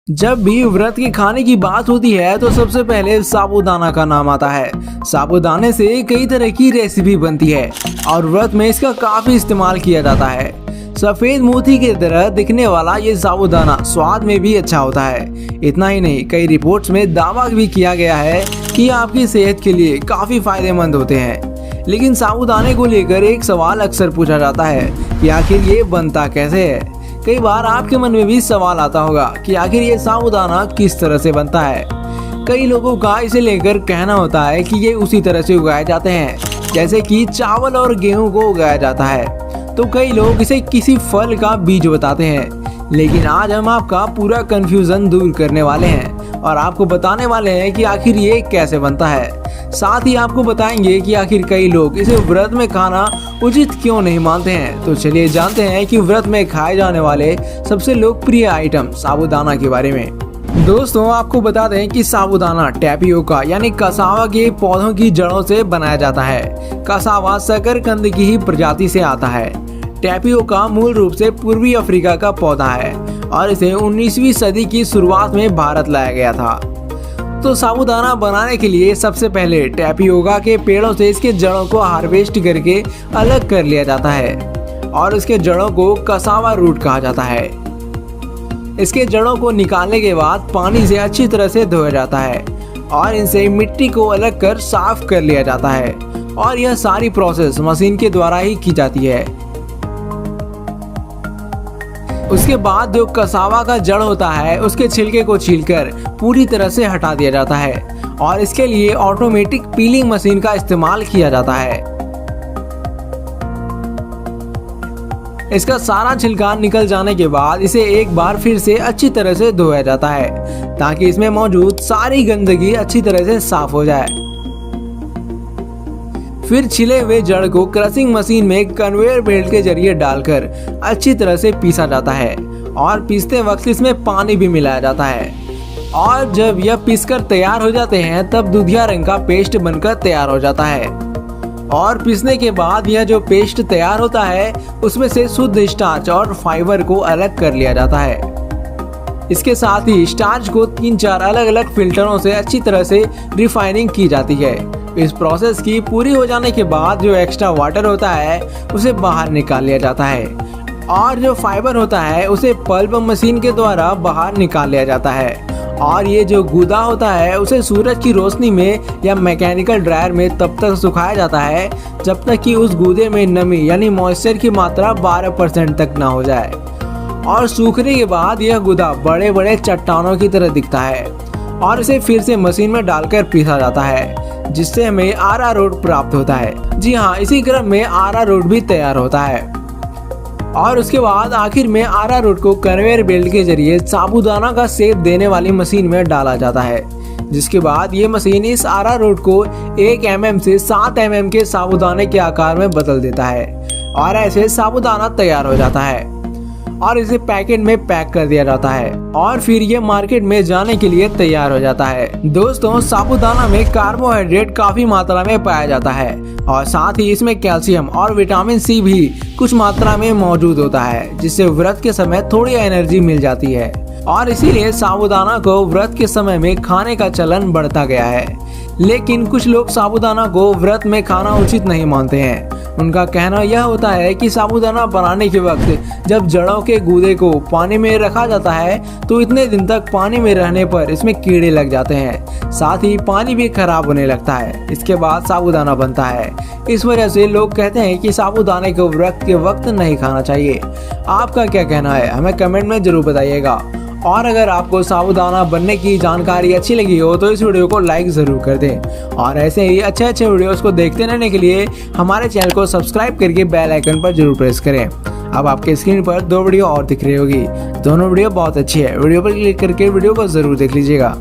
जब भी व्रत के खाने की बात होती है तो सबसे पहले साबूदाना का नाम आता है। साबूदाने से कई तरह की रेसिपी बनती है और व्रत में इसका काफी इस्तेमाल किया जाता है। सफेद मोती की तरह दिखने वाला ये साबूदाना स्वाद में भी अच्छा होता है। इतना ही नहीं, कई रिपोर्ट्स में दावा भी किया गया है कि आपकी सेहत के लिए काफी फायदेमंद होते हैं। लेकिन साबूदाने को लेकर एक सवाल अक्सर पूछा जाता है कि आखिर ये बनता कैसे है। कई बार आपके मन में भी सवाल आता होगा कि आखिर ये साबूदाना किस तरह से बनता है। कई लोगों का इसे लेकर कहना होता है कि ये उसी तरह से उगाए जाते हैं जैसे कि चावल और गेहूं को उगाया जाता है। तो कई लोग इसे किसी फल का बीज बताते हैं। लेकिन आज हम आपका पूरा कंफ्यूजन दूर करने वाले हैं और आपको बताने वाले हैं कि आखिर ये कैसे बनता है। साथ ही आपको बताएंगे कि आखिर कई लोग इसे व्रत में खाना उचित क्यों नहीं मानते हैं। तो चलिए जानते हैं कि व्रत में खाए जाने वाले सबसे लोकप्रिय आइटम साबूदाना के बारे में। दोस्तों, आपको बता दें कि साबूदाना टैपियोका यानी कसावा के पौधों की जड़ों से बनाया जाता है। कसावा शकरकंद की ही प्रजाति से आता है। टैपियोका मूल रूप से पूर्वी अफ्रीका का पौधा है और इसे 19वीं सदी की शुरुआत में भारत लाया गया था। तो साबूदाना बनाने के लिए सबसे पहले टैपियोका के पेड़ों से इसके जड़ों को हार्वेस्ट करके अलग कर लिया जाता है और इसके जड़ों को कसावा रूट कहा जाता है। इसके जड़ों को निकालने के बाद पानी से अच्छी तरह से धोया जाता है और इनसे मिट्टी को अलग कर साफ कर लिया जाता है और यह सारी प्रोसेस मशीन के द्वारा ही की जाती है। उसके बाद जो कसावा का जड़ होता है उसके छिलके को छीलकर पूरी तरह से हटा दिया जाता है और इसके लिए ऑटोमेटिक पीलिंग मशीन का इस्तेमाल किया जाता है। इसका सारा छिलका निकल जाने के बाद इसे एक बार फिर से अच्छी तरह से धोया जाता है ताकि इसमें मौजूद सारी गंदगी अच्छी तरह से साफ हो जाए। फिर छिले हुए जड़ को क्रशिंग मशीन में कन्वेयर बेल्ट के जरिए डालकर अच्छी तरह से पीसा जाता है और पीसते वक्त इसमें पानी भी मिलाया जाता है और जब यह पीसकर तैयार हो जाते हैं तब दूधिया रंग का पेस्ट बनकर तैयार हो जाता है। और पीसने के बाद यह जो पेस्ट तैयार होता है उसमें से शुद्ध स्टार्च और फाइबर को अलग कर लिया जाता है। इसके साथ ही स्टार्च को 3-4 अलग अलग फिल्टरों से अच्छी तरह से रिफाइनिंग की जाती है। इस प्रोसेस की पूरी हो जाने के बाद जो एक्स्ट्रा वाटर होता है उसे बाहर निकाल लिया जाता है और जो फाइबर होता है उसे पल्प मशीन के द्वारा बाहर निकाल लिया जाता है और ये जो गूदा होता है उसे सूरज की रोशनी में या मैकेनिकल ड्रायर में तब तक सुखाया जाता है जब तक कि उस गूदे में नमी यानी मॉइस्चर की मात्रा 12% तक ना हो जाए। और सूखने के बाद यह गूदा बड़े बड़े चट्टानों की तरह दिखता है और इसे फिर से मशीन में डालकर पीसा जाता है जिससे हमें अरारोट प्राप्त होता है। जी हाँ, इसी क्रम में अरारोट भी तैयार होता है और उसके बाद आखिर में अरारोट को कन्वेयर बेल्ट के जरिए साबूदाना का शेप देने वाली मशीन में डाला जाता है जिसके बाद ये मशीन इस अरारोट को 1 mm से 7 mm के साबूदाने के आकार में बदल देता है और ऐसे साबूदाना तैयार हो जाता है और इसे पैकेट में पैक कर दिया जाता है और फिर ये मार्केट में जाने के लिए तैयार हो जाता है। दोस्तों, साबूदाना में कार्बोहाइड्रेट काफी मात्रा में पाया जाता है और साथ ही इसमें कैल्शियम और विटामिन सी भी कुछ मात्रा में मौजूद होता है जिससे व्रत के समय थोड़ी एनर्जी मिल जाती है और इसीलिए साबूदाना को व्रत के समय में खाने का चलन बढ़ता गया है। लेकिन कुछ लोग साबूदाना को व्रत में खाना उचित नहीं मानते हैं। उनका कहना यह होता है कि साबूदाना बनाने के वक्त जब जड़ों के गूदे को पानी में रखा जाता है तो इतने दिन तक पानी में रहने पर इसमें कीड़े लग जाते हैं, साथ ही पानी भी खराब होने लगता है। इसके बाद साबूदाना बनता है। इस वजह से लोग कहते हैं कि साबूदाने को व्रत के वक्त नहीं खाना चाहिए। आपका क्या कहना है हमें कमेंट में जरूर बताइएगा। और अगर आपको साबूदाना बनने की जानकारी अच्छी लगी हो तो इस वीडियो को लाइक ज़रूर कर दें और ऐसे ही अच्छे वीडियोस को देखते रहने के लिए हमारे चैनल को सब्सक्राइब करके बेल आइकन पर जरूर प्रेस करें। अब आपके स्क्रीन पर 2 वीडियो और दिख रही होगी। दोनों वीडियो बहुत अच्छी है। वीडियो पर क्लिक करके वीडियो को ज़रूर देख लीजिएगा।